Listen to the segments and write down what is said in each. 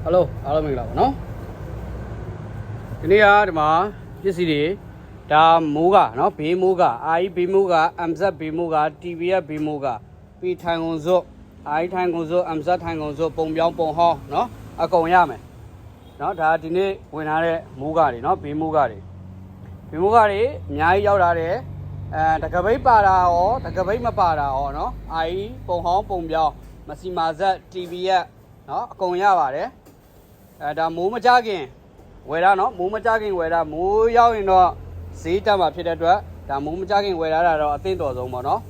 Hello အားလုံးမင်္ဂလာပါနော်ဒီနေ့ကဒီမှာပစ္စည်းတွေဒါမိုးကနော်ဘေးမိုးကအာကြီးဘေးမိုးက MZ ဘေးမိုးက TVF ဘေးမိုးကပြီးထိုင်ကုန်စုအာကြီးထိုင်ကုန်စု MZ ထိုင်ကုန်စုပုံပြောင်းပုံဟောင်းနော်အကုန်ရမယ်နော်ဒါဒီနေ့ဝင်လာတဲ့မိုးကတွေနော်ဘေးမိုးကတွေဘေးမိုးကတွေအများကြီးရောက်လာတယ်တကပိတ်ပါတာရောတကပိတ်မပါတာရောနော်အာကြီးပုံဟောင်းပုံပြောင်းမစီမာဇက် TVF နော်အကုန်ရပါတယ်ဒါမိုးမကြခင်ဝယ်တာနော်မိုးမကြခင်ဝယ်တာမိုးရောက်ရင်တော့ဈေးတက်မှာဖြစ်တဲ့အတွက်ဒါမိုးမကြခင်ဝယ်တာတော့အသင့်တော်ဆုံးပေါ့နော်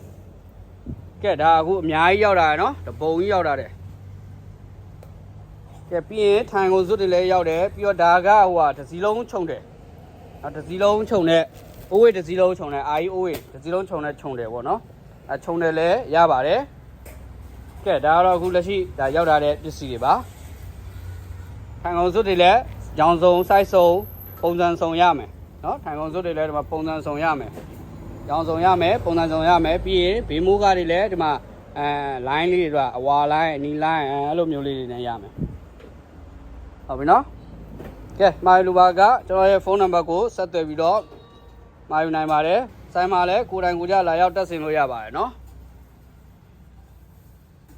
ကဲဒါအခုအများကြီးရောက်တာနော်တပုံကြီးရောက်တာတယ်ကဲပြီးရင်ထိုင်ကုန်စုတွေလည်းရောက်တယ်ပြီးတော့ဒါကဟိုဟာတစ်စီလုံးခြုံတယ်နော်တစ်စီလုံးခြုံတဲ့အိုးဝေးတစ်စီလုံးခြုံတယ်အာကြီးအိုးဝေးတစ်စီလုံးခြုံတဲ့ခြုံတယ်ပေါ့နော်ခြုံတယ်လည်းရပါတယ်ကဲဒါကတော့အခုလက်ရှိဒါရောက်လာတဲ့ပစ္စည်းတွေပါထိုင်ကုန်စုတွေလည်းရောင်စုံ size စုံပုံစံစုံရမယ်နော်ထိုင်ကုန်စုတွေလည်းဒီမှာပုံစံစုံရမယ်ရောင်စုံရမယ်ပုံစံစုံရမယ်ပြီးရင်ဘေးမိုးကားတွေလည်းဒီမှာline လေးတွေကအဝါ line အနီ line အဲ့လိုမျိုးလေးတွေနဲ့ရမယ်ဟုတ်ပြီနော်ကဲမာယူလူပါကကျွန်တော်ရဲ့ဖုန်းနံပါတ်ကိုဆက်သွယ်ပြီးတော့မာယူနိုင်ပါတယ်ဆိုင်မှာလည်းကိုယ်တိုင်ကိုယ်ကြလာရောက်တက်ဆင်လို့ရပါတယ်နော်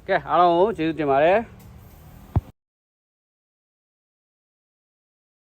ကဲအားလုံးကိုကျေးဇူးတင်ပါတယ်